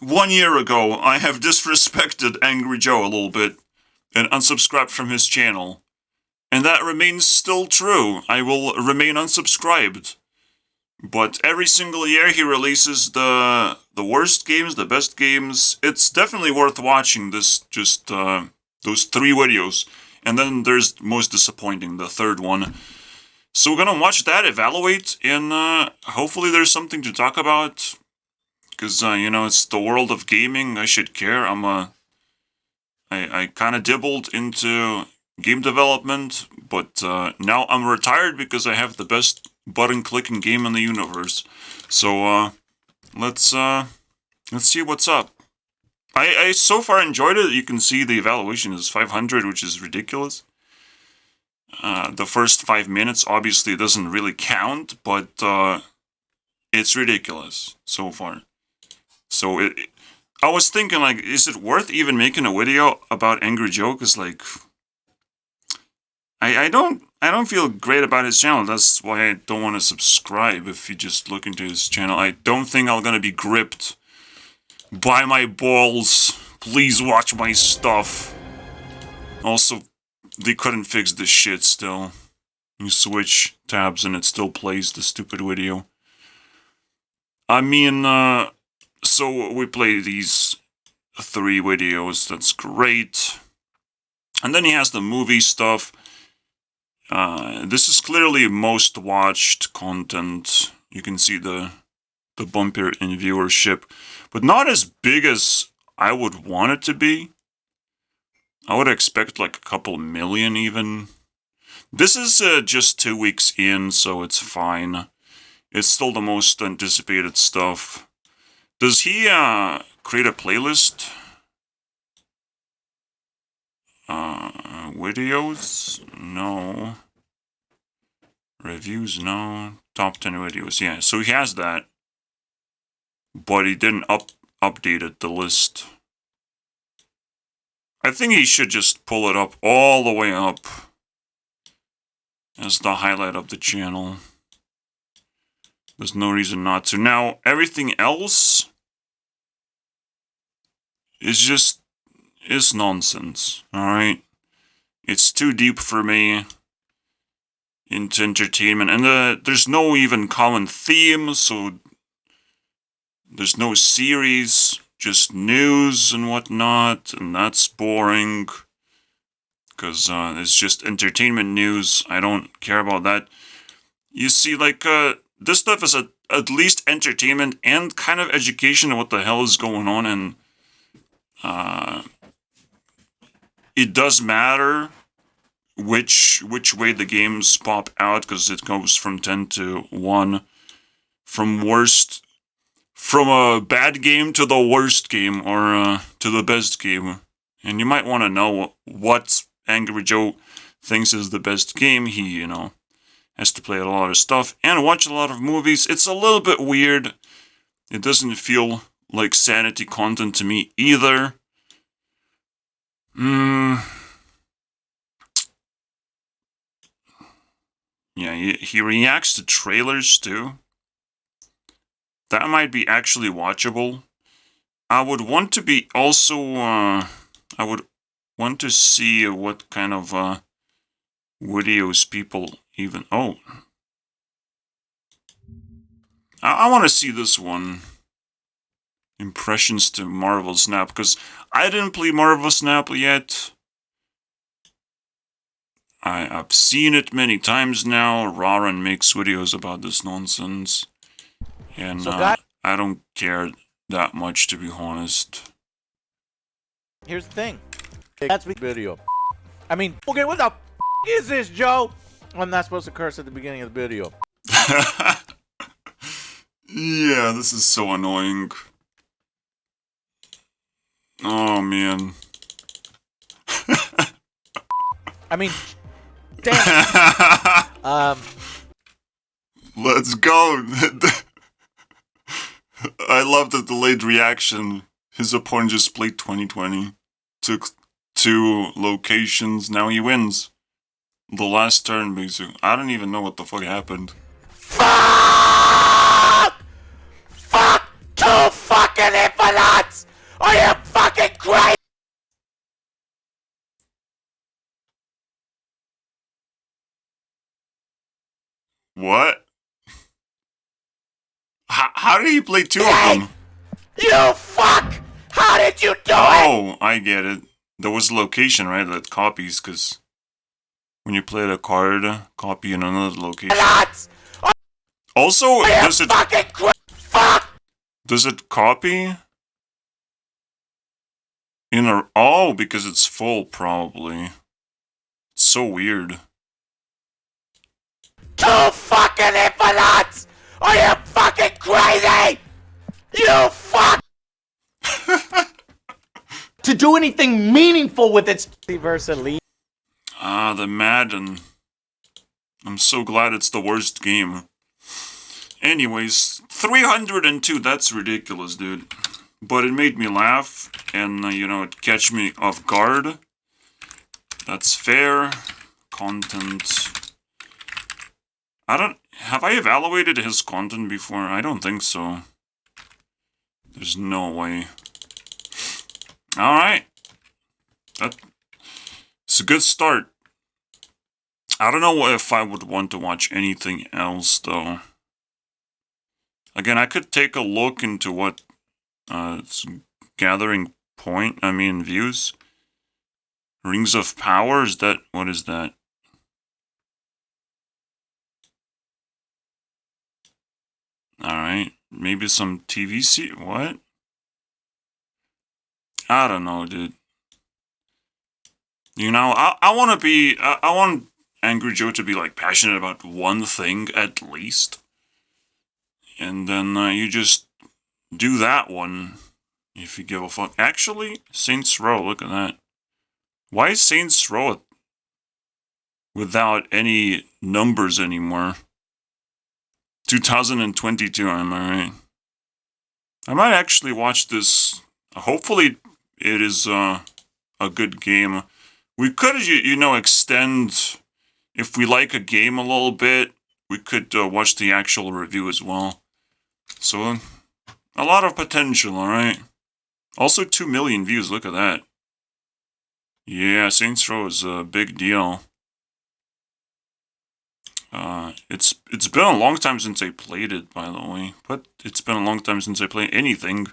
1 year ago, I have disrespected Angry Joe a little bit and unsubscribed from his channel. And that remains still true. I will remain unsubscribed. But every single year he releases the worst games, the best games. It's definitely worth watching those 3 videos. And then there's most disappointing, the third one. So we're gonna watch that, evaluate, and hopefully there's something to talk about. Because, it's the world of gaming, I should care. I kind of dabbled into game development, but now I'm retired because I have the best button-clicking game in the universe. So, let's see what's up. I so far enjoyed it. You can see the evaluation is 500, which is ridiculous. The first 5 minutes obviously doesn't really count, but it's ridiculous so far. So I was thinking, like, is it worth even making a video about Angry Joe? Because, like, I don't feel great about his channel. That's why I don't want to subscribe. If you just look into his channel, I don't think I'm gonna be gripped by my balls. Please watch my stuff. Also, they couldn't fix this shit still. You switch tabs and it still plays the stupid video. I mean, so we play these 3 videos, that's great. And then he has the movie stuff. This is clearly most watched content. You can see the bump here in viewership. But not as big as I would want it to be. I would expect like a couple million even. This is just 2 weeks in, so it's fine. It's still the most anticipated stuff. Does he create a playlist? Videos? No. Reviews? No. Top 10 videos. Yeah, so he has that. But he didn't update it, the list. I think he should just pull it up all the way up as the highlight of the channel. There's no reason not to. Now, everything else is nonsense, alright? It's too deep for me into entertainment. And there's no even common theme, so there's no series, just news and whatnot, and that's boring. Because it's just entertainment news. I don't care about that. You see, like, this stuff is at least entertainment and kind of education of what the hell is going on, and it does matter which way the games pop out, because it goes from 10 to 1, from a bad game to the worst game, or to the best game. And you might want to know what Angry Joe thinks is the best game. He, has to play a lot of stuff and watch a lot of movies. It's a little bit weird. It doesn't feel like sanity content to me either. Yeah, he reacts to trailers too. That might be actually watchable. I would want to be also, I would want to see what kind of videos people even... Oh. I want to see this one. Impressions to Marvel Snap, because I didn't play Marvel Snap yet. I've seen it many times now. Raran makes videos about this nonsense. And I don't care that much, to be honest. Here's the thing. That's the video. I mean, okay, what the f is this, Joe? I'm not supposed to curse at the beginning of the video. Yeah, this is so annoying. Oh, man. I mean, damn. Let's go. I love the delayed reaction. His opponent just played 2020. Took 2 locations. Now he wins. The last turn, basically. I don't even know what the fuck happened. Fuck! Fuck 2 fucking infinites! Are you fucking crazy? What? How did he play two of them? You fuck! How did you do it? Oh, I get it. There was a location, right, that copies, because when you play the card, copy in another location. Also, does it... Does it copy? In a... Oh, because it's full, probably. It's so weird. Two fucking infidels! Are you fucking crazy? You fuck! To do anything meaningful with its versus elite. Ah, the Madden. I'm so glad it's the worst game. Anyways, 302, that's ridiculous, dude. But it made me laugh, and, you know, it catch me off guard. That's fair. Content. Have I evaluated his content before? I don't think so. There's no way. Alright. It's a good start. I don't know if I would want to watch anything else, though. Again, I could take a look into what it's gathering views. Rings of Power, what is that? Alright, maybe some TV what? I don't know, dude. You know, I want Angry Joe to be, like, passionate about one thing, at least. And then you just do that one, if you give a fuck. Actually, Saints Row, look at that. Why is Saints Row without any numbers anymore? 2022, am I right? I might actually watch this. Hopefully it is a good game. We could, you know, extend, if we like a game a little bit, we could watch the actual review as well. So, a lot of potential, alright? Also 2 million views, look at that. Yeah, Saints Row is a big deal. It's been a long time since I played it, by the way. But it's been a long time since I played anything.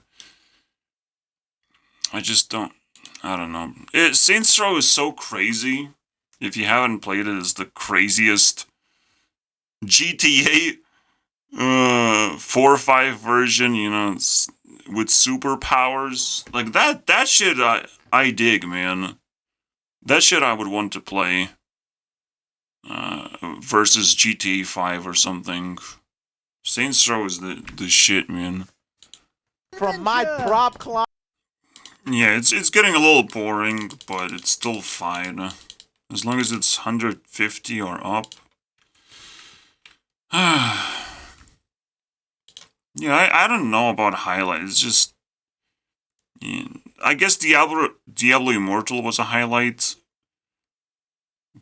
I don't know. Saints Row is so crazy. If you haven't played it, it's the craziest GTA 4 or 5 version, you know, it's with superpowers. Like, that shit I dig, man. That shit I would want to play. Versus GTA 5 or something. Saints Row is the shit, man. From my prop club. Yeah, it's getting a little boring, but it's still fine. As long as it's 150 or up. Yeah, I don't know about highlight. It's just... Yeah, I guess Diablo Immortal was a highlight.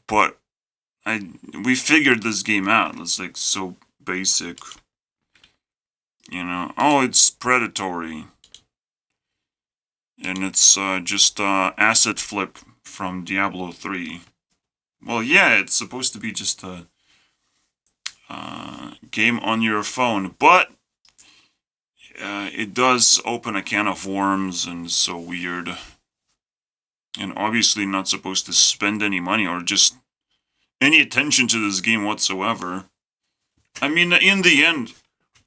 But we figured this game out. It's like so basic. You know, oh, it's predatory. And it's just asset flip from Diablo 3. Well, yeah, it's supposed to be just a game on your phone, but it does open a can of worms and it's so weird. And obviously not supposed to spend any money or just any attention to this game whatsoever. I mean, in the end,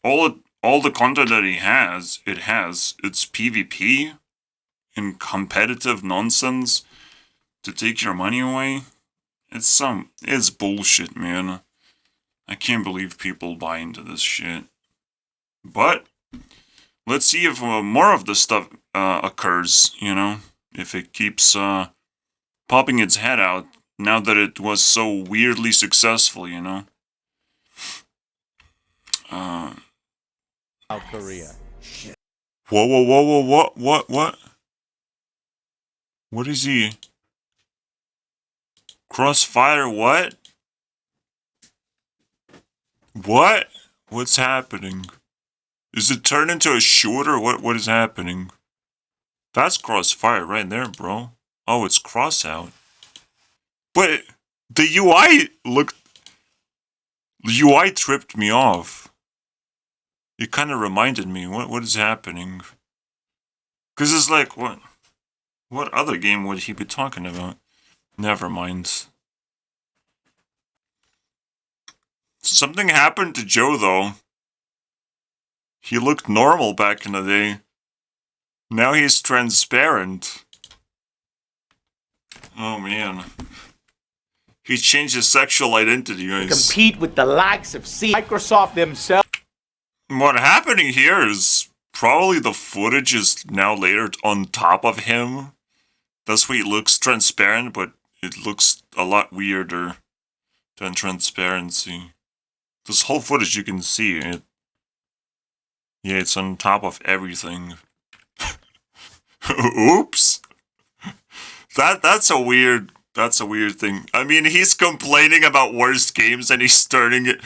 all the content that it's PvP and competitive nonsense to take your money away. It's bullshit, man. I can't believe people buy into this shit. But let's see if more of this stuff occurs, you know? If it keeps popping its head out now that it was so weirdly successful, you know? South Korea. Whoa, what? What is he? Crossfire, what? What? What's happening? Is it turned into a shooter? What is happening? That's crossfire right there, bro. Oh, it's cross out. But the UI looked... The UI tripped me off. It kind of reminded me, what is happening? Because it's like, what other game would he be talking about? Never mind. Something happened to Joe, though. He looked normal back in the day. Now he's transparent. Oh, man. He changed his sexual identity, guys. Compete with the likes of Microsoft themselves. What happening here is probably the footage is now layered on top of him. That's why it looks transparent, but it looks a lot weirder than transparency. This whole footage you can see it. Yeah, it's on top of everything. Oops. That's a weird thing. I mean, he's complaining about worst games and he's turning it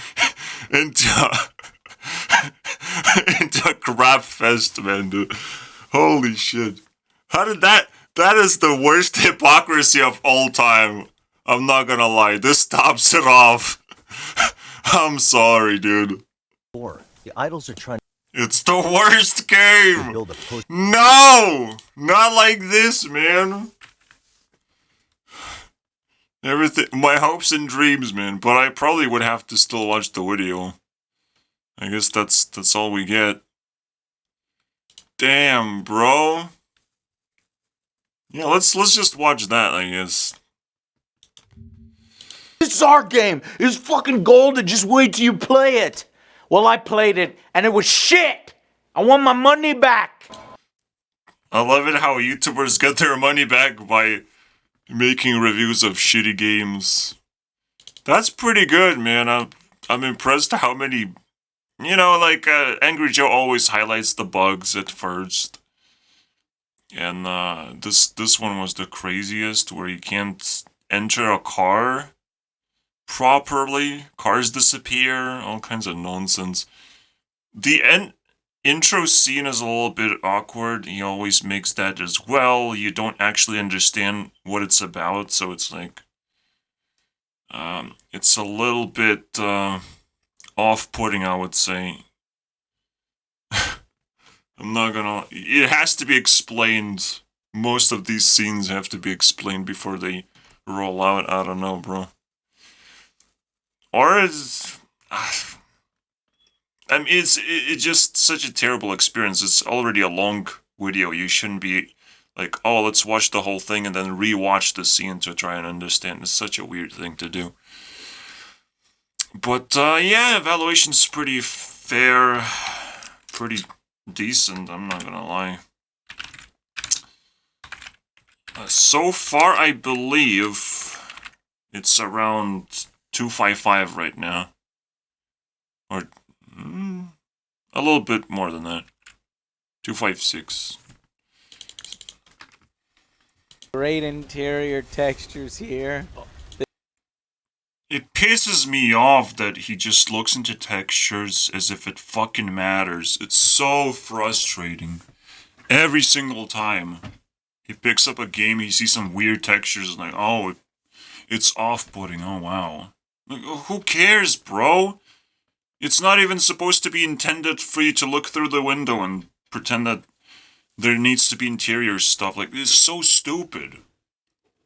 into into a crap fest, man, dude. Holy shit. How did that is the worst hypocrisy of all time. I'm not gonna lie. This tops it off. I'm sorry, dude. The idols are trying It's the worst game! to build a post. No! Not like this, man. Everything, my hopes and dreams, man. But I probably would have to still watch the video. I guess that's all we get. Damn, bro. Yeah, let's just watch that, I guess. This is our game. It's fucking golden. Just wait till you play it. Well, I played it, and it was shit. I want my money back. I love it how YouTubers get their money back by making reviews of shitty games. That's pretty good, man. I'm impressed how many... You know, like, Angry Joe always highlights the bugs at first. And, this one was the craziest, where you can't enter a car properly. Cars disappear, all kinds of nonsense. The intro scene is a little bit awkward. He always makes that as well. You don't actually understand what it's about, so it's like... it's a little bit, off-putting, I would say. I'm not gonna... It has to be explained. Most of these scenes have to be explained before they roll out. I don't know, bro. Or is... I mean, it's just such a terrible experience. It's already a long video. You shouldn't be like, oh, let's watch the whole thing and then re-watch the scene to try and understand. It's such a weird thing to do. But, yeah, evaluation's pretty fair. Pretty decent, I'm not gonna lie. So far, I believe it's around 255 right now. Or a little bit more than that. 256. Great interior textures here. It pisses me off that he just looks into textures as if it fucking matters. It's so frustrating. Every single time he picks up a game, he sees some weird textures and like, oh, it's off-putting. Oh, wow. Like, who cares, bro? It's not even supposed to be intended for you to look through the window and pretend that there needs to be interior stuff. Like, it's so stupid.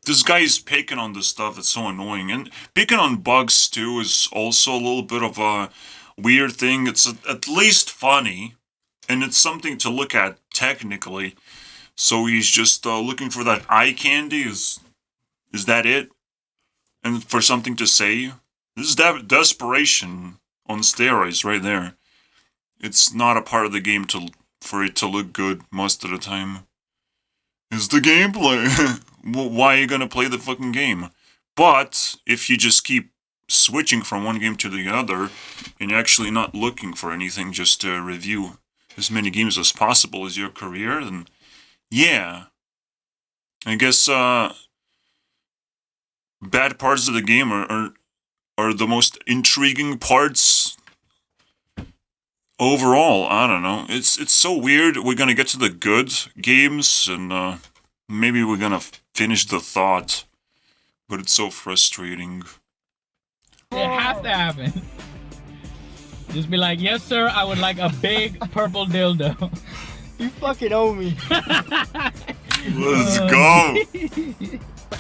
This guy is picking on this stuff that's so annoying. And picking on bugs, too, is also a little bit of a weird thing. It's at least funny. And it's something to look at, technically. So he's just looking for that eye candy. Is that it? And for something to say? This is desperation on steroids right there. It's not a part of the game for it to look good most of the time. Is the gameplay? Why are you gonna play the fucking game? But if you just keep switching from one game to the other and you're actually not looking for anything, just to review as many games as possible as your career, then yeah, I guess bad parts of the game are the most intriguing parts overall, I don't know. It's so weird. We're gonna get to the good games, and maybe we're gonna finish the thought, but it's so frustrating. It has to happen. Just be like, yes sir, I would like a big purple dildo. You fucking owe me. Let's go.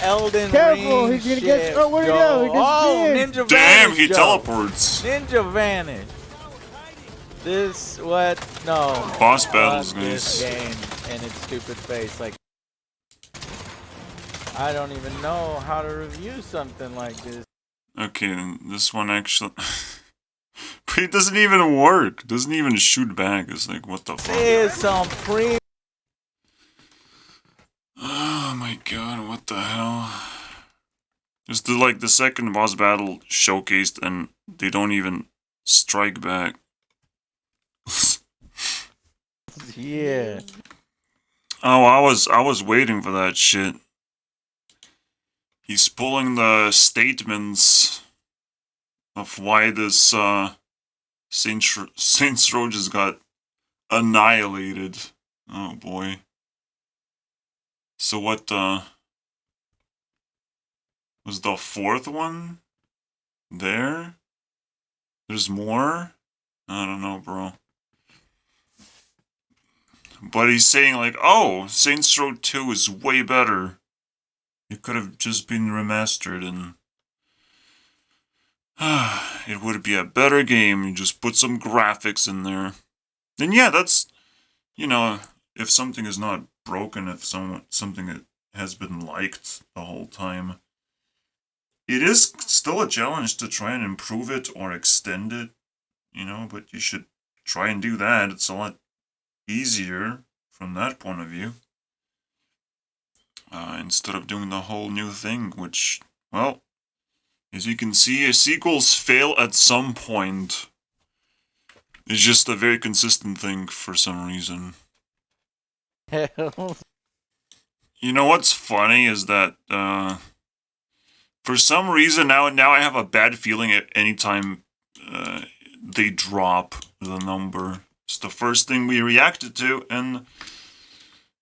Elden Careful, Ring he's gonna shit, get. Oh, where'd he go? He Oh, disappeared. Ninja Damn, Vanish, he Joe. teleports. Ninja Vanish. This what? No. Boss battles, Fuck this guys. game and its stupid face. Like, I don't even know how to review something like this. Okay, this one actually. But it doesn't even work. Doesn't even shoot back. It's like, what the fuck? There's some pre. Oh my god, what the hell? Just like the second boss battle showcased and they don't even strike back. Yeah. Oh, I was waiting for that shit. He's pulling the statements of why this Saints Row just got annihilated. Oh boy. So what was the fourth one? There? There's more? I don't know, bro. But he's saying like, oh, Saints Row 2 is way better. It could have just been remastered and it would be a better game. You just put some graphics in there. And yeah, that's, you know, if something is not broken, if something has been liked the whole time, it is still a challenge to try and improve it or extend it, you know, but you should try and do that. It's a lot easier from that point of view. Instead of doing the whole new thing, which, well, as you can see, sequels fail at some point. It's just a very consistent thing for some reason. Hell. You know what's funny is that, for some reason now I have a bad feeling at any time they drop the number. It's the first thing we reacted to, and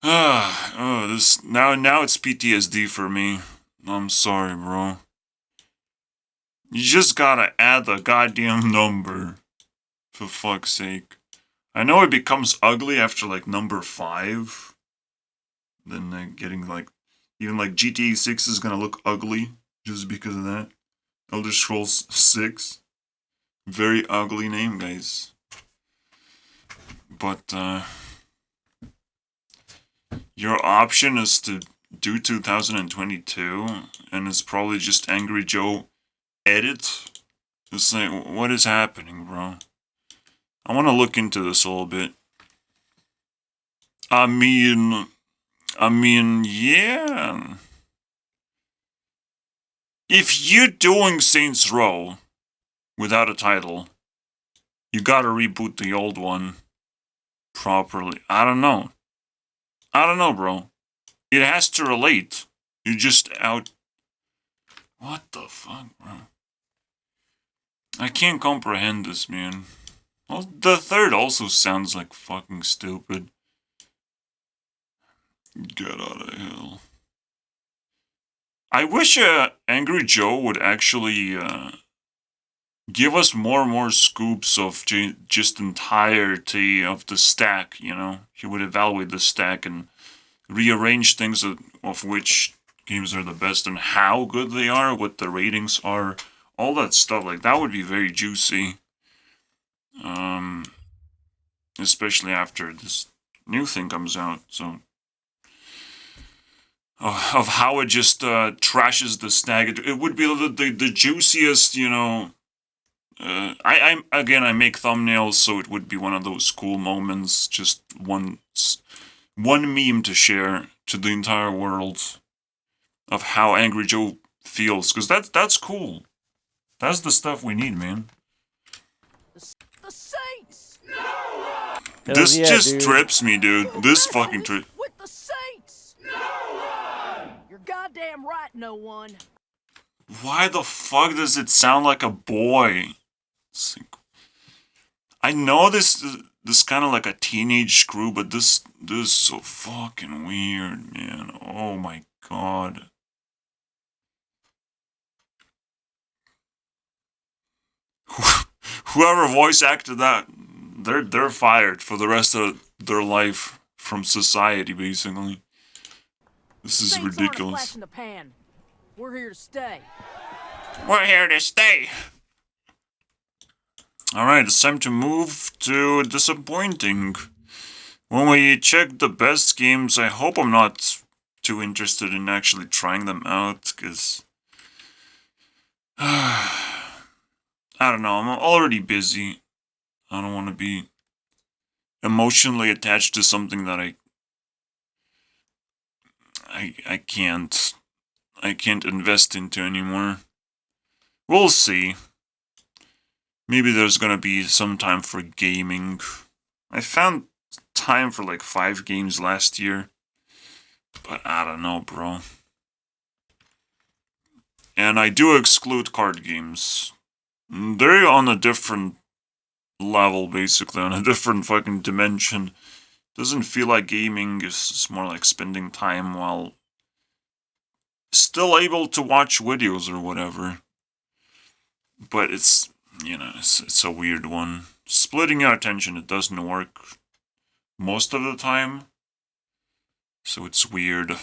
this now it's PTSD for me. I'm sorry, bro. You just gotta add the goddamn number, for fuck's sake. I know it becomes ugly after like number 5. Then getting like even like GTA 6 is gonna look ugly just because of that. Elder Scrolls 6, very ugly name, guys. But your option is to do 2022, and it's probably just Angry Joe edit. It's like, what is happening, bro? I want to look into this a little bit. I mean, yeah. If you're doing Saints Row without a title, you gotta reboot the old one properly. I don't know, bro. It has to relate. You're just out. What the fuck, bro? I can't comprehend this, man. Well, the third also sounds like fucking stupid. Get out of hell. I wish Angry Joe would actually give us more and more scoops of just entirety of the stack, you know? He would evaluate the stack and rearrange things of which games are the best and how good they are, what the ratings are, all that stuff. Like, that would be very juicy. Especially after this new thing comes out, so... of how it just trashes the stack. It would be the juiciest, you know... I make thumbnails, so it would be one of those cool moments, just one meme to share to the entire world of how Angry Joe feels, because that's cool. That's the stuff we need, man. The Saints! This yeah, just dude. trips me, dude. This fucking trip. With the Saints! No one! You're goddamn right, no one. Why the fuck does it sound like a boy? I know this kind of like a teenage screw, but this is so fucking weird, man. Oh my god. Whoever voice acted that, they're fired for the rest of their life from society, basically. This is Things aren't a ridiculous. flash in the pan. We're here to stay. We're here to stay. Alright, it's time to move to disappointing. When we check the best games, I hope I'm not too interested in actually trying them out, because I don't know, I'm already busy. I don't want to be emotionally attached to something that I can't invest into anymore. We'll see. Maybe there's gonna be some time for gaming. I found time for like 5 games last year, but I don't know, bro. And I do exclude card games. They're on a different level, basically, on a different fucking dimension. Doesn't feel like gaming, it's more like spending time while still able to watch videos or whatever. But it's, you know, it's a weird one. Splitting your attention, it doesn't work most of the time. So it's weird.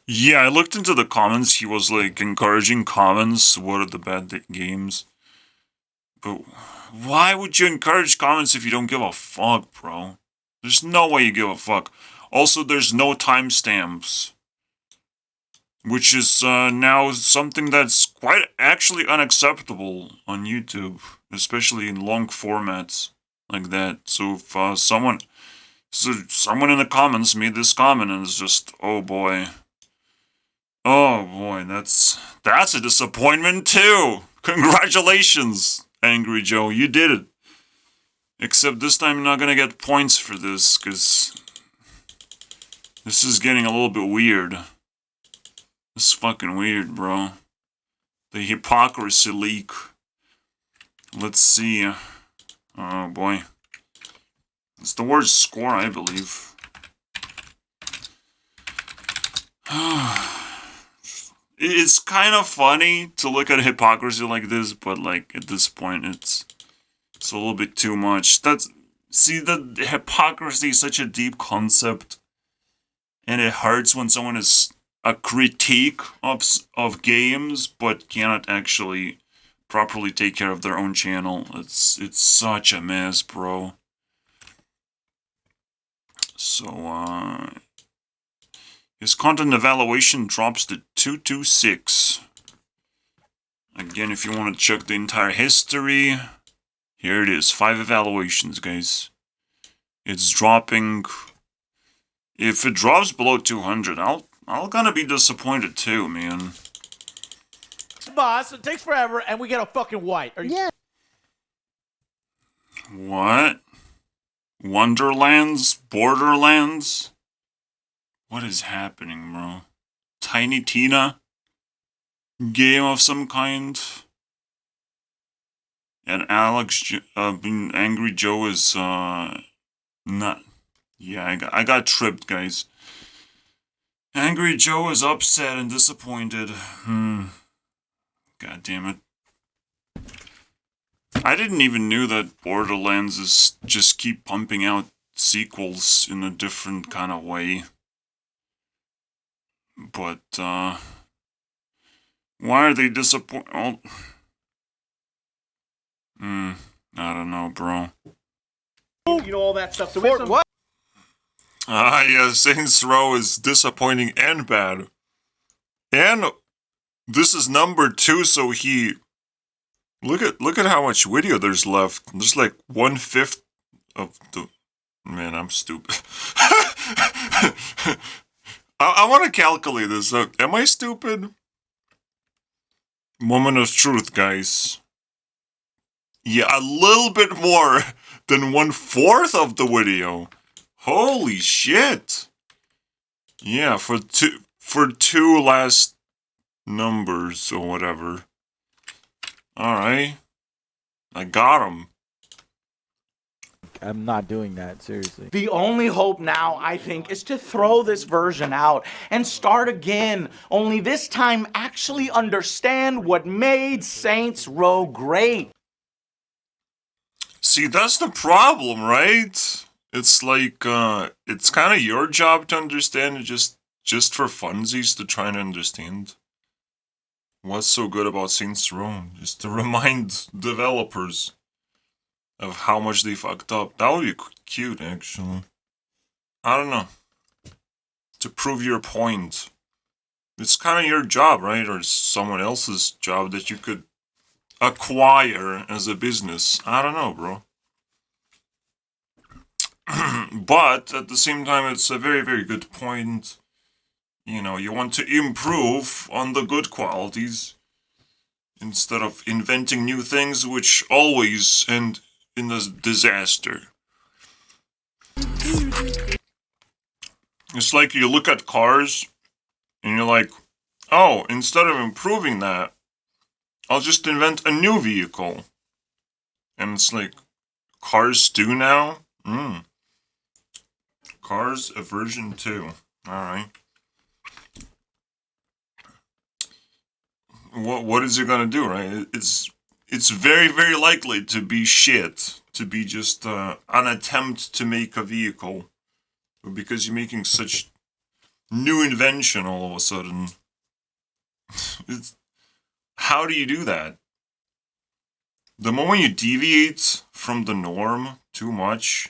Yeah, I looked into the comments. He was like encouraging comments. What are the bad games? But why would you encourage comments if you don't give a fuck, bro? There's no way you give a fuck. Also, there's no timestamps. Which is now something that's quite actually unacceptable on YouTube. Especially in long formats like that. So if someone in the comments made this comment and it's just, oh boy. Oh boy, that's a disappointment too! Congratulations, Angry Joe, you did it. Except this time you're not gonna get points for this, because this is getting a little bit weird. This is fucking weird, bro. The hypocrisy leak. Let's see. Oh boy. It's the worst score, I believe. It's kind of funny to look at hypocrisy like this, but like at this point it's a little bit too much. See, the hypocrisy is such a deep concept, and it hurts when someone is a critique of games but cannot actually properly take care of their own channel. It's such a mess, bro. So his content evaluation drops to 226. Again, if you want to check the entire history, here it is. 5 evaluations, guys. It's dropping. If it drops below 200, I'll gonna be disappointed too, man. Boss, it takes forever, and we get a fucking white. Yeah. What? Wonderlands? Borderlands? What is happening, bro? Tiny Tina? Game of some kind? And Angry Joe is, not... Yeah, I got tripped, guys. Angry Joe is upset and disappointed. God damn it. I didn't even knew that Borderlands is just keep pumping out sequels in a different kind of way. But, why are they disappointed? Oh. I don't know, bro. You know all that stuff. So what? Yeah, Saints Row is disappointing and bad. And this is number 2, so he... Look at how much video there's left. There's like 1/5 of the... Man, I'm stupid. I want to calculate this. Am I stupid? Moment of truth, guys. Yeah, a little bit more than 1/4 of the video. Holy shit! Yeah, for two last numbers or whatever. Alright. I got him. I'm not doing that, seriously. The only hope now, I think, is to throw this version out and start again. Only this time actually understand what made Saints Row great. See, that's the problem, right? It's like, it's kind of your job to understand it just for funsies to try and understand. What's so good about Saints Row? Just to remind developers of how much they fucked up. That would be cute, actually. I don't know. To prove your point. It's kind of your job, right? Or someone else's job that you could acquire as a business. I don't know, bro. But at the same time, it's a very, very good point. You know, you want to improve on the good qualities instead of inventing new things which always end in a disaster. It's like you look at cars and you're like, oh, instead of improving that, I'll just invent a new vehicle. And it's like, Cars 2 now? Cars a version 2. Alright. What is it gonna do, right? It's very, very likely to be shit. To be just an attempt to make a vehicle. But because you're making such new invention all of a sudden. How do you do that? The moment you deviate from the norm too much,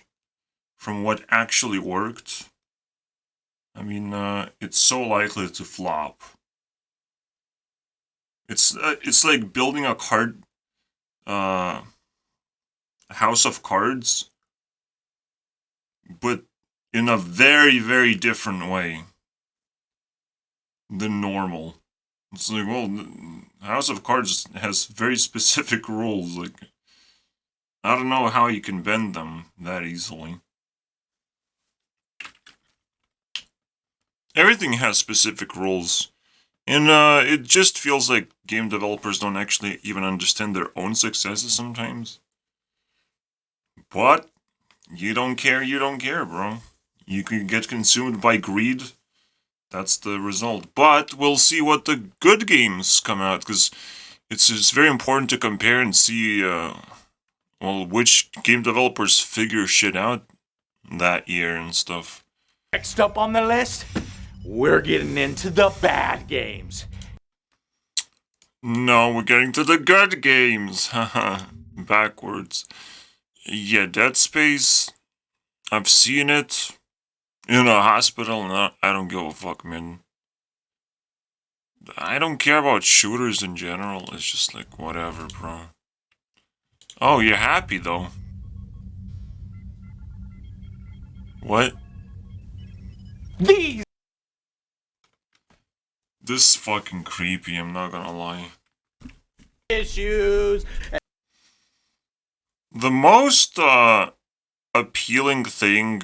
from what actually worked, I mean, it's so likely to flop. It's like building a house of cards, but in a very, very different way than normal. It's like, well, House of Cards has very specific rules. Like, I don't know how you can bend them that easily. Everything has specific rules. And it just feels like game developers don't actually even understand their own successes sometimes. But you don't care, bro. You can get consumed by greed. That's the result. But we'll see what the good games come out, because it's very important to compare and see, well, which game developers figure shit out that year and stuff. Next up on the list, we're getting into the bad games. No, we're getting to the good games. Haha, backwards. Yeah, Dead Space, I've seen it in a hospital, and I don't give a fuck, man. I don't care about shooters in general. It's just like, whatever, bro. Oh, you're happy, though. What? These This is fucking creepy, I'm not gonna lie. issues. The most, appealing thing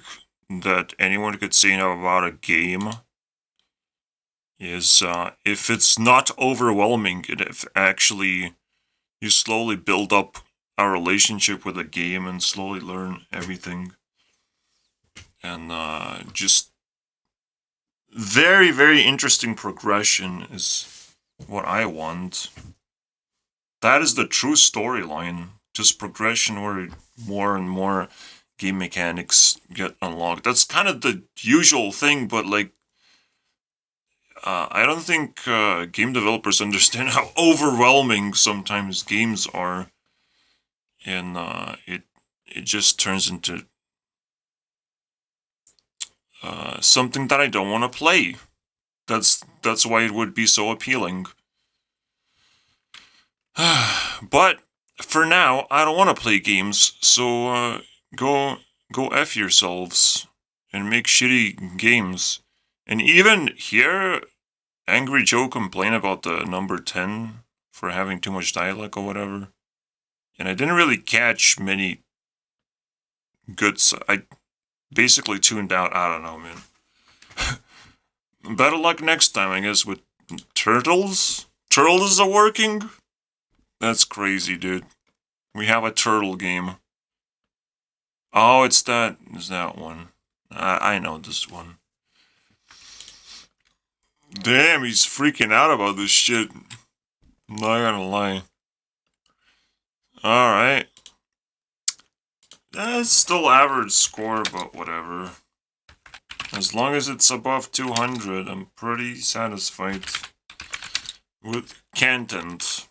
that anyone could say now about a game is, if it's not overwhelming, and if actually you slowly build up a relationship with a game and slowly learn everything. And, just very, very interesting progression is what I want. That is the true storyline. Just progression where more and more game mechanics get unlocked. That's kind of the usual thing, but like, I don't think game developers understand how overwhelming sometimes games are, and it just turns into something that I don't want to play. That's why it would be so appealing. But for now, I don't want to play games, so go F yourselves and make shitty games. And even here, Angry Joe complained about the number 10 for having too much dialogue or whatever. And I didn't really catch many good... I basically tuned out. I don't know, man. Better luck next time, I guess, with Turtles? Turtles are working? That's crazy, dude. We have a turtle game. Oh, it's that one. I know this one. Damn, he's freaking out about this shit. I'm not gonna lie. Alright. That's still average score, but whatever. As long as it's above 200, I'm pretty satisfied with content.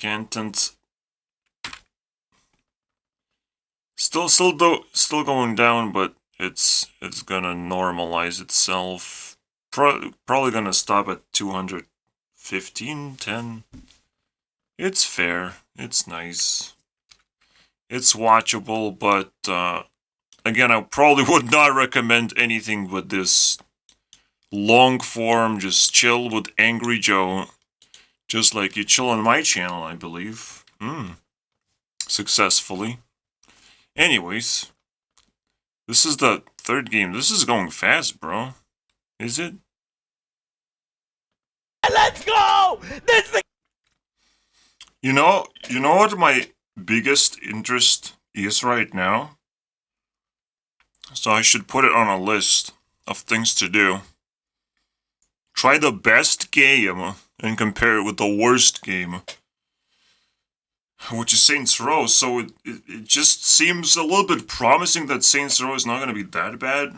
Content. Still going down, but it's gonna normalize itself. Probably gonna stop at 215, 10. It's fair. It's nice. It's watchable, but again, I probably would not recommend anything but this long form. Just chill with Angry Joe, just like you chill on my channel, I believe. Successfully. Anyways, this is the third game. This is going fast, bro. Is it? Let's go! This thing. You know what my biggest interest is right now? So I should put it on a list of things to do. Try the best game and compare it with the worst game, which is Saints Row. So it just seems a little bit promising that Saints Row is not going to be that bad.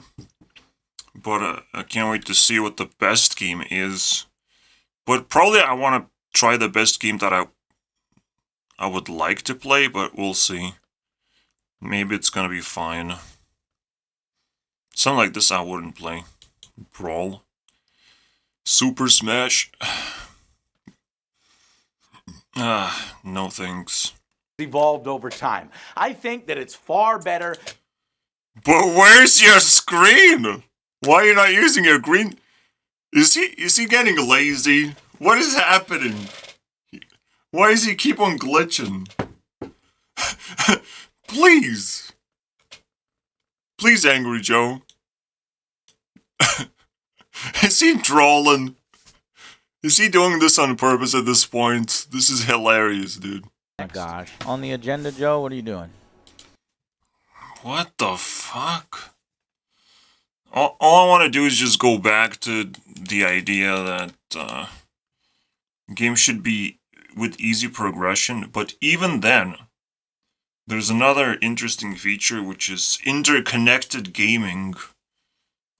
But I can't wait to see what the best game is. But probably I want to try the best game that I would like to play, but we'll see. Maybe it's going to be fine. Something like this I wouldn't play. Brawl. Super Smash. No thanks. Evolved over time. I think that it's far better. But where's your screen? Why are you not using your green? Is he getting lazy? What is happening? Why does he keep on glitching? Please. Please, Angry Joe. Is he trolling? Is he doing this on purpose at this point? This is hilarious, dude. Oh my gosh. On the agenda, Joe, what are you doing? What the fuck? All I want to do is just go back to the idea that games should be with easy progression, but even then, there's another interesting feature, which is interconnected gaming,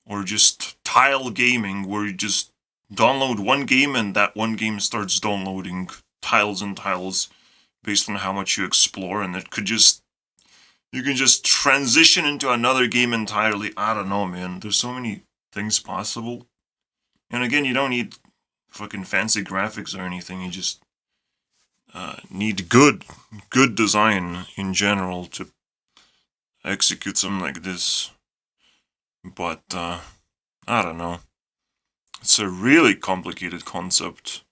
or just tile gaming, where you just download one game and that one game starts downloading tiles and tiles based on how much you explore, and it could just, you can just transition into another game entirely. I don't know, man. There's so many things possible. And again, you don't need fucking fancy graphics or anything. You just need good design in general to execute something like this. But I don't know. It's a really complicated concept.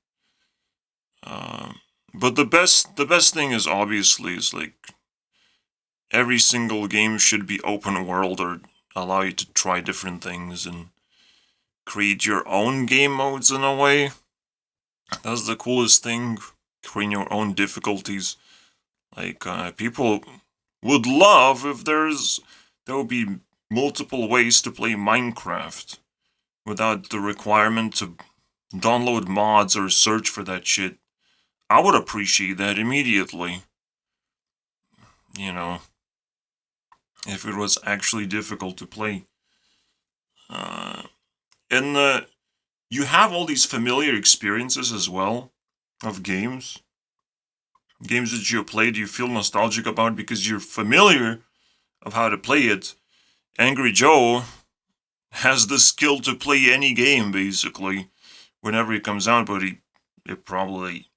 But the best thing is obviously is like every single game should be open world or allow you to try different things and create your own game modes in a way. That's the coolest thing. Creating your own difficulties. Like people would love if there would be multiple ways to play Minecraft without the requirement to download mods or search for that shit. I would appreciate that immediately. You know, if it was actually difficult to play. And you have all these familiar experiences as well of games. Games that you played you feel nostalgic about because you're familiar of how to play it. Angry Joe has the skill to play any game, basically, whenever it comes out, but he probably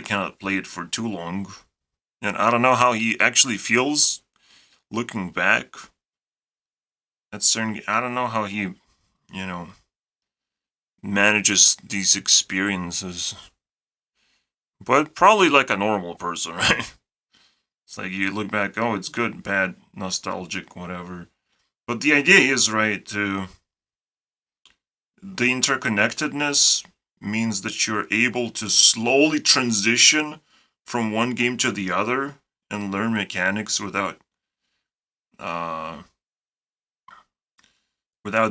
cannot play it for too long. And I don't know how he actually feels looking back. At certain, I don't know how he, manages these experiences. But probably like a normal person, right? It's like you look back, oh, it's good, bad, nostalgic, whatever. But the idea is, right, the interconnectedness means that you're able to slowly transition from one game to the other and learn mechanics without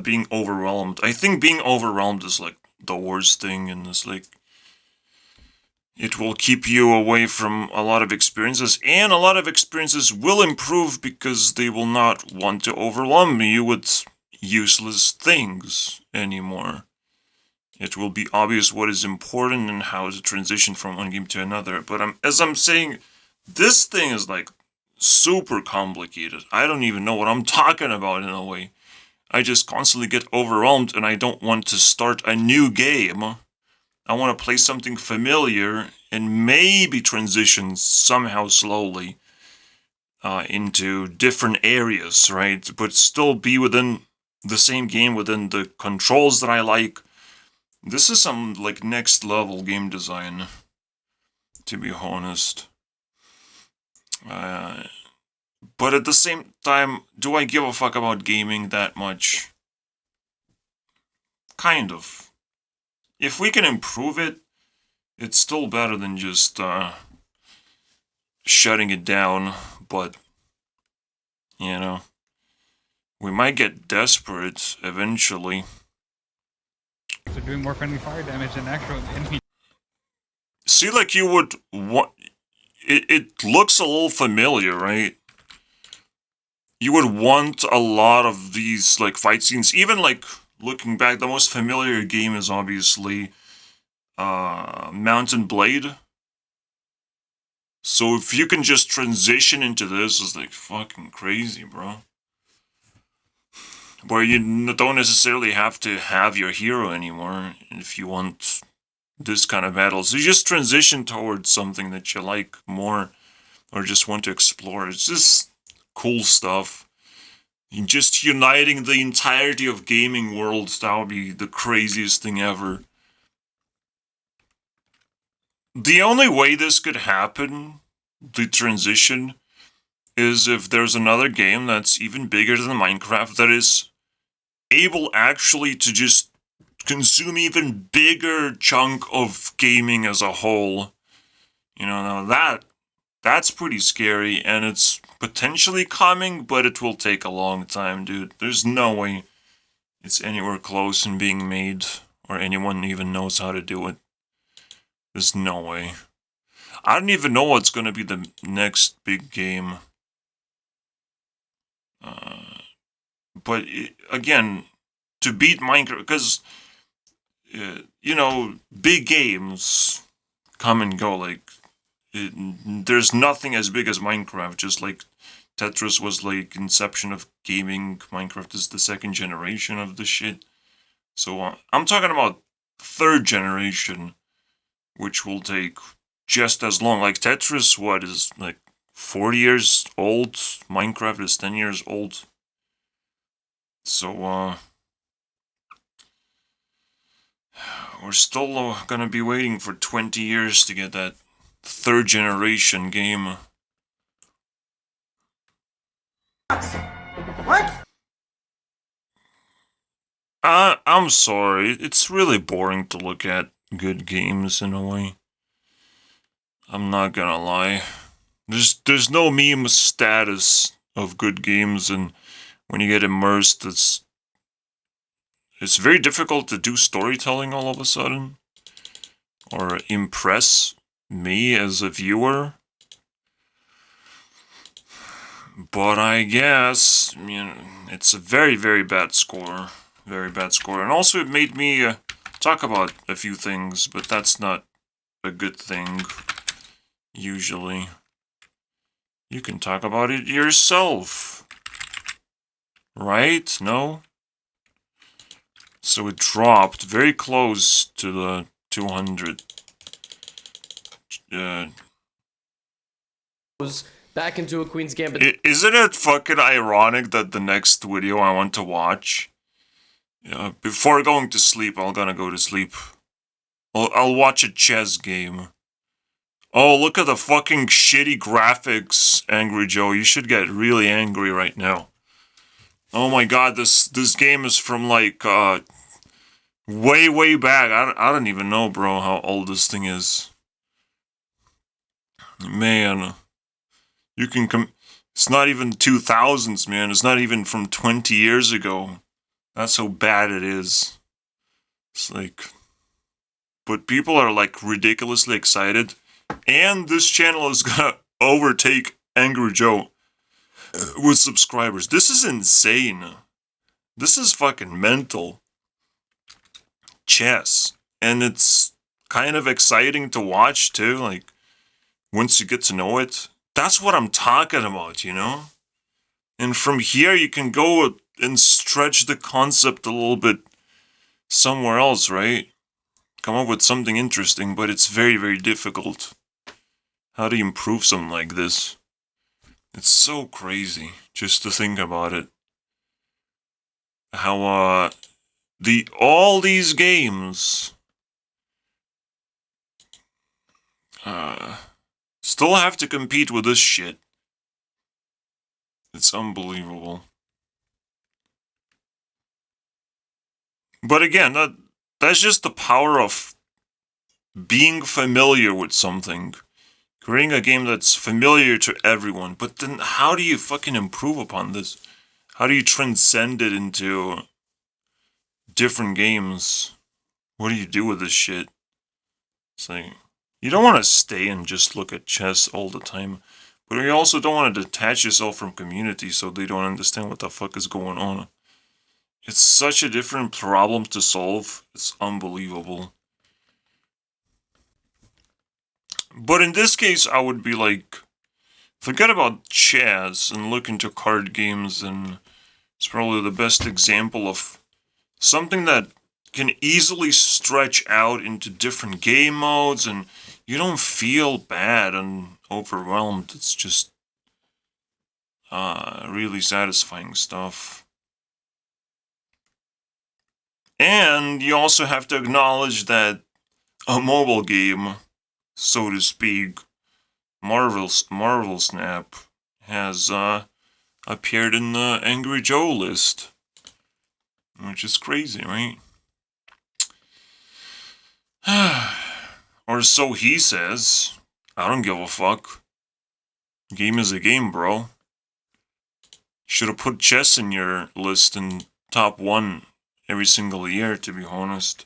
being overwhelmed. I think being overwhelmed is like the worst thing, and it's like it will keep you away from a lot of experiences, and a lot of experiences will improve because they will not want to overwhelm you with useless things anymore. It will be obvious what is important and how to transition from one game to another. But as I'm saying, this thing is like super complicated. I don't even know what I'm talking about in a way. I just constantly get overwhelmed and I don't want to start a new game. I want to play something familiar and maybe transition somehow slowly into different areas, right? But still be within the same game, within the controls that I like. This is some like next level game design, to be honest. But at the same time, do I give a fuck about gaming that much? Kind of. If we can improve it, it's still better than just shutting it down, but, you know, we might get desperate eventually. So doing more friendly fire damage than actual enemy. See, like you would want... It looks a little familiar, right? You would want a lot of these, like, fight scenes. Even, like, looking back, the most familiar game is obviously Mountain Blade. So if you can just transition into this, it's like fucking crazy, bro. Where you don't necessarily have to have your hero anymore if you want this kind of battles. You just transition towards something that you like more or just want to explore. It's just cool stuff. Just uniting the entirety of gaming worlds, that would be the craziest thing ever. The only way this could happen, the transition, is if there's another game that's even bigger than Minecraft that is able actually to just consume even bigger chunk of gaming as a whole. You know, now that's pretty scary, and it's potentially coming, but it will take a long time, dude. There's no way it's anywhere close in being made, or anyone even knows how to do it. There's no way. I don't even know what's gonna be the next big game. But again, to beat Minecraft, because you know, big games come and go. Like there's nothing as big as Minecraft. Just like Tetris was like inception of gaming, Minecraft is the second generation of the shit. So I'm talking about third generation, which will take just as long. Like Tetris, what is like 40 years old? Minecraft is 10 years old. So we're still gonna be waiting for 20 years to get that third generation game. What? I'm sorry, it's really boring to look at good games in a way. I'm not gonna lie. There's no meme status of good games, and when you get immersed, it's very difficult to do storytelling all of a sudden, or impress me as a viewer. But I guess, you know, it's a very, very bad score. Very bad score. And also it made me talk about a few things, but that's not a good thing, usually. You can talk about it yourself. Right? No? So it dropped very close to the 200. Back into a Queen's Gambit. Isn't it fucking ironic that the next video I want to watch, before going to sleep, I'm gonna go to sleep. I'll watch a chess game. Oh, look at the fucking shitty graphics, Angry Joe. You should get really angry right now. Oh my god, this game is from like, way back. I don't even know, bro, how old this thing is. Man, you can it's not even 2000s, man. It's not even from 20 years ago. That's how bad it is. It's like, but people are like ridiculously excited, and this channel is gonna overtake Angry Joe with subscribers. This is insane. This is fucking mental. Chess. And it's kind of exciting to watch too, like, once you get to know it. That's what I'm talking about, you know? And from here you can go and stretch the concept a little bit somewhere else, right? Come up with something interesting, but it's very, very difficult. How do you improve something like this? It's so crazy just to think about it. How all these games still have to compete with this shit. It's unbelievable. But again, that's just the power of being familiar with something. Creating a game that's familiar to everyone. But then how do you fucking improve upon this? How do you transcend it into different games? What do you do with this shit? It's like, you don't want to stay and just look at chess all the time. But you also don't want to detach yourself from community so they don't understand what the fuck is going on. It's such a different problem to solve. It's unbelievable. But in this case, I would be like, forget about chess and look into card games, and it's probably the best example of something that can easily stretch out into different game modes, and you don't feel bad and overwhelmed. It's just really satisfying stuff. And you also have to acknowledge that a mobile game, so to speak, Marvel Snap, has appeared in the Angry Joe list. Which is crazy, right? Or so he says. I don't give a fuck. Game is a game, bro. Should have put chess in your list in top 1 every single year, to be honest.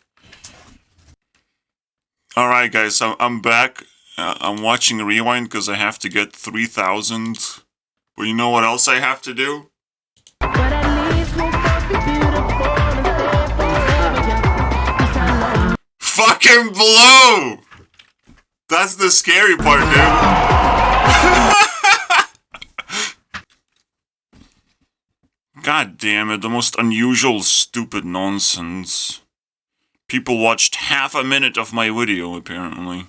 Alright, guys, I'm back. I'm watching a rewind because I have to get 3,000. But you know what else I have to do? Fucking blow! That's the scary part, dude. God damn it, the most unusual, stupid nonsense. People watched half a minute of my video, apparently.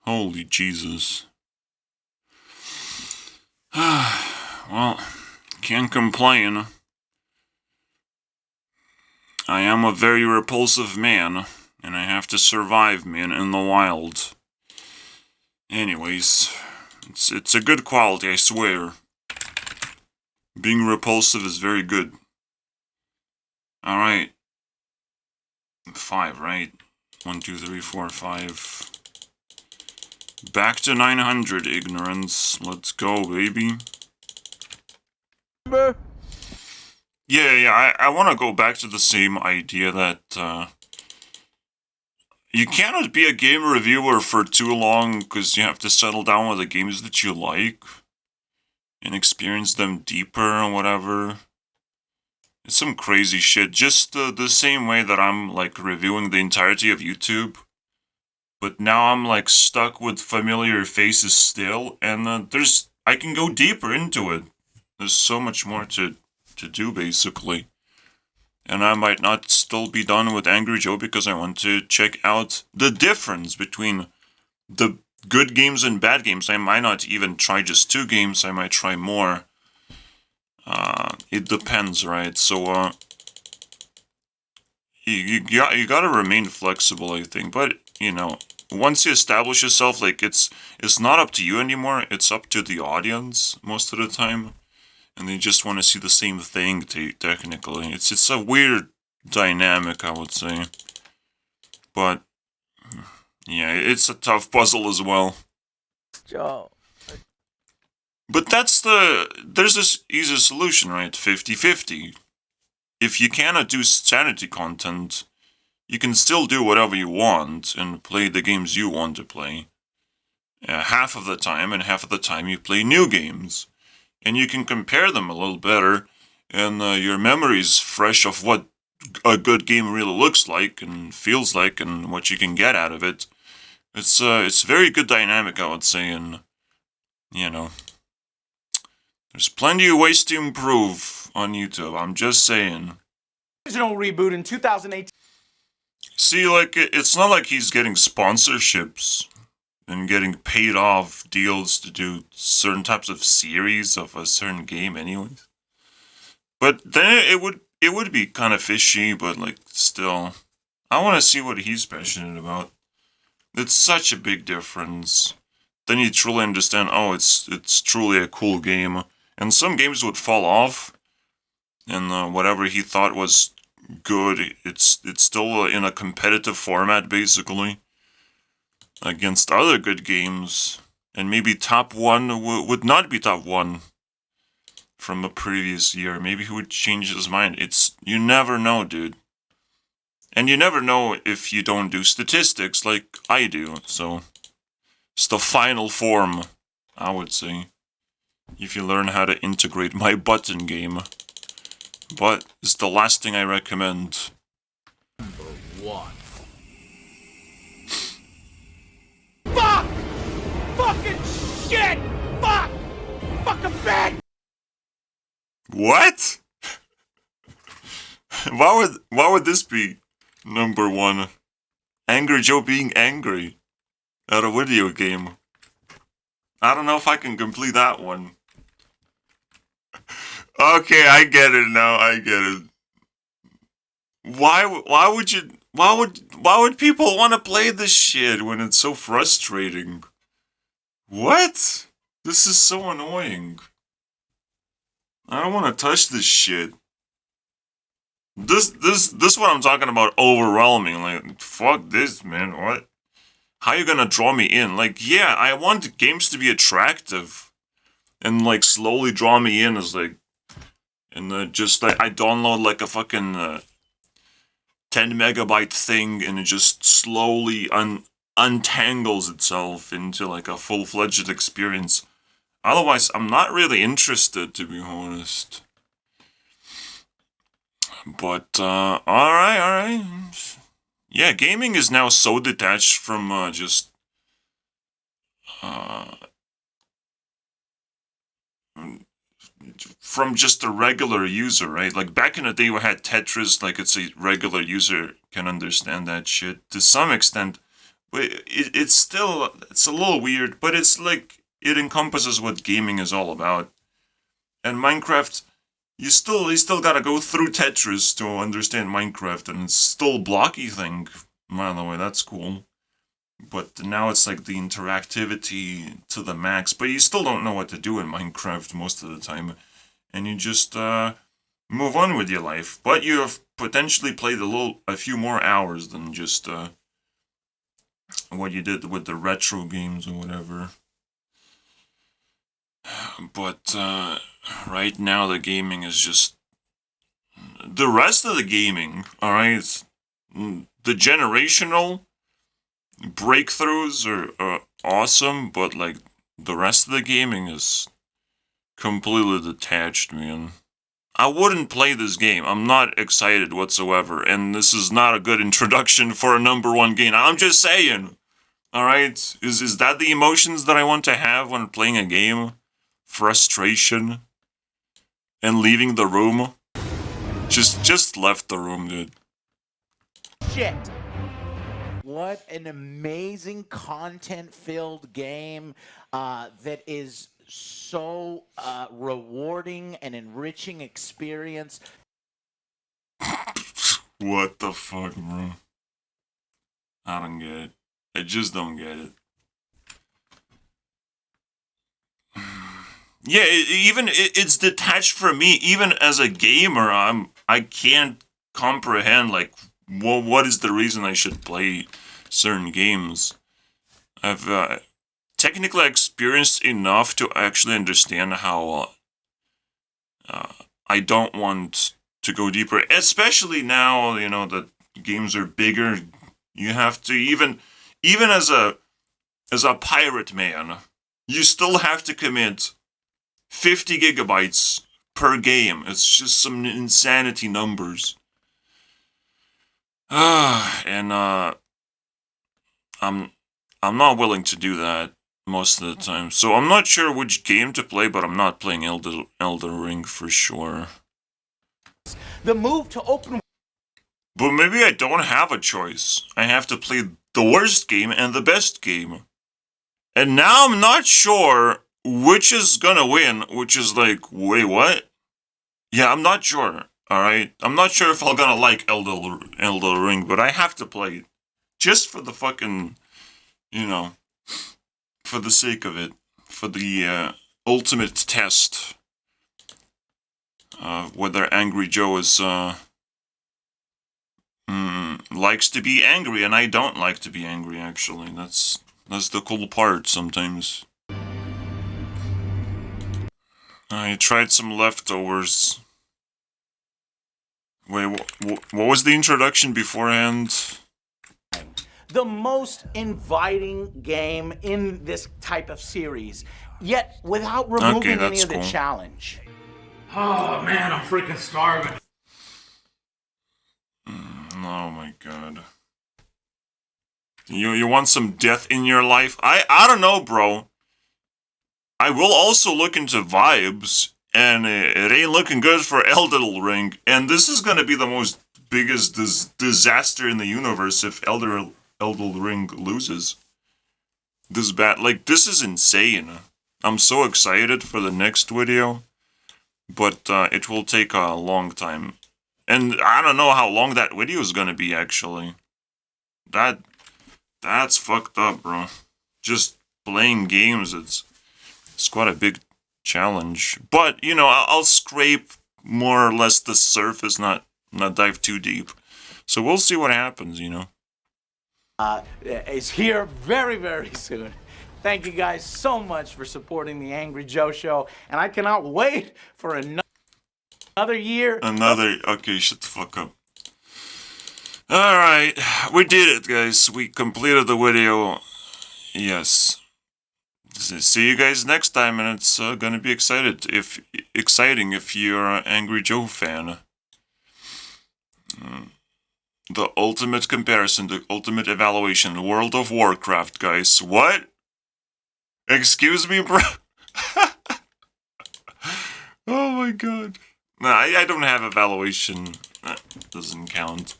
Holy Jesus. Well, can't complain. I am a very repulsive man, and I have to survive, man, in the wild. Anyways, it's a good quality, I swear. Being repulsive is very good. Alright. 5, right? 1, 2, 3, 4, 5. Back to 900, ignorance. Let's go, baby. Yeah, I want to go back to the same idea that, you cannot be a game reviewer for too long because you have to settle down with the games that you like and experience them deeper or whatever. It's some crazy shit. Just the same way that I'm, like, reviewing the entirety of YouTube. But now I'm, like, stuck with familiar faces still, and I can go deeper into it. There's so much more to do, basically. And I might not still be done with Angry Joe because I want to check out the difference between the good games and bad games. I might not even try just 2 games, I might try more. It depends, right? So, you gotta remain flexible, I think. But, you know, once you establish yourself, like, it's not up to you anymore, it's up to the audience most of the time. And they just want to see the same thing, technically. It's a weird dynamic, I would say. But yeah, it's a tough puzzle as well. Joe. But there's this easy solution, right? 50-50. If you cannot do sanity content, you can still do whatever you want and play the games you want to play. Half of the time, and half of the time you play new games. And you can compare them a little better, and your memory's fresh of what a good game really looks like and feels like and what you can get out of it. It's very good dynamic, I would say, and, you know, there's plenty of ways to improve on YouTube, I'm just saying. Original reboot in 2018. See, like, it's not like he's getting sponsorships and getting paid off deals to do certain types of series of a certain game anyways. But then it would be kind of fishy, but like still, I want to see what he's passionate about. It's such a big difference. Then you truly understand, oh, it's truly a cool game. And some games would fall off, and whatever he thought was good, it's still in a competitive format, basically, against other good games. And maybe top one would not be top one from the previous year. Maybe he would change his mind. You never know, dude. And you never know if you don't do statistics like I do, so it's the final form, I would say, if you learn how to integrate my button game. But it's the last thing I recommend. Number 1. Fuck! Fucking shit! Fuck! Fucking bad! What? Why would this be number 1? Angry Joe being angry at a video game. I don't know if I can complete that one. Okay, I get it now. I get it. Why would people want to play this shit when it's so frustrating? What? This is so annoying. I don't want to touch this shit. This what I'm talking about, overwhelming. Like, fuck this, man. What? How you gonna draw me in? Like, yeah, I want games to be attractive and like slowly draw me in as like, and just like I download like a fucking 10 megabyte thing, and it just slowly untangles itself into like a full-fledged experience. Otherwise, I'm not really interested, to be honest. But alright. Yeah, gaming is now so detached from just a regular user, right? Like back in the day we had Tetris, like it's a regular user can understand that shit to some extent. But it's a little weird, but it's like it encompasses what gaming is all about. And Minecraft, you still gotta go through Tetris to understand Minecraft, and it's still a blocky thing. By the way, that's cool. But now it's like the interactivity to the max, but you still don't know what to do in Minecraft most of the time. And you just move on with your life. But you have potentially played a few more hours than just what you did with the retro games or whatever. But right now the gaming is just... The rest of the gaming, alright, the generational breakthroughs are awesome, but like the rest of the gaming is completely detached, man. I wouldn't play this game. I'm not excited whatsoever, and this is not a good introduction for a number 1 game. I'm just saying. Alright? Is that the emotions that I want to have when playing a game? Frustration? And leaving the room? Just left the room, dude. Shit. What an amazing content-filled game that is so rewarding and enriching experience. What the fuck, bro? I don't get it. I just don't get it. Yeah, it's detached from me. Even as a gamer, I can't comprehend, like, what is the reason I should play certain games. I've technically experienced enough to actually understand how I don't want to go deeper, especially now, you know, that games are bigger. You have to, even as a pirate man, you still have to commit 50 gigabytes per game. It's just some insanity numbers. And I'm not willing to do that most of the time. So I'm not sure which game to play, but I'm not playing Elden Ring for sure. The move to open. But maybe I don't have a choice. I have to play the worst game and the best game. And now I'm not sure which is gonna win, which is like, wait, what? Yeah, I'm not sure, alright? I'm not sure if I'm gonna like Elden Ring, but I have to play it. Just for the fucking, you know, for the sake of it. For the ultimate test. Whether Angry Joe is, likes to be angry, and I don't like to be angry, actually. That's the cool part, sometimes. I tried some leftovers. Wait, what was the introduction beforehand? The most inviting game in this type of series, yet without removing any of the challenge. Oh man, I'm freaking starving. Oh my god. You want some death in your life? I don't know, bro. I will also look into vibes, and it ain't looking good for Elden Ring. And this is gonna be the most biggest disaster in the universe if Elden Ring loses. This is insane. I'm so excited for the next video, but it will take a long time. And I don't know how long that video is gonna be, actually. That's fucked up, bro. Just playing games, it's quite a big challenge. But, you know, I'll scrape more or less the surface, not dive too deep. So we'll see what happens, you know. Is here very, very soon. Thank you guys so much for supporting the Angry Joe Show, and I cannot wait for another year. Okay, shut the fuck up. Alright, we did it, guys. We completed the video. Yes. See you guys next time, and it's gonna be exciting if you're an Angry Joe fan. The ultimate comparison, the ultimate evaluation, World of Warcraft, guys. What? Excuse me, bro? Oh my god. Nah, I don't have evaluation. That doesn't count.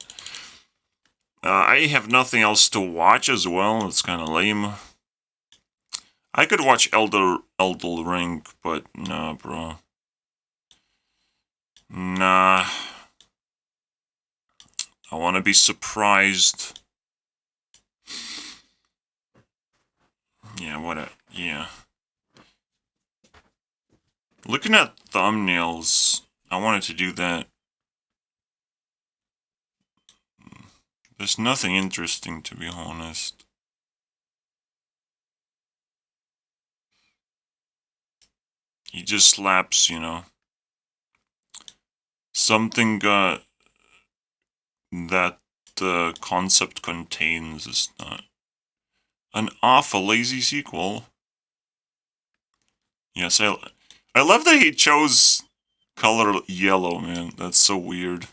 I have nothing else to watch as well. It's kind of lame. I could watch Elden Ring, but nah, bro. Nah. I want to be surprised. Yeah, yeah. Looking at thumbnails, I wanted to do that. There's nothing interesting, to be honest. He just slaps, you know. Something that the concept contains is not an awful lazy sequel. Yes, I love that he chose color yellow, man. That's so weird.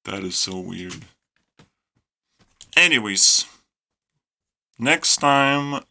That is so weird. Anyways, next time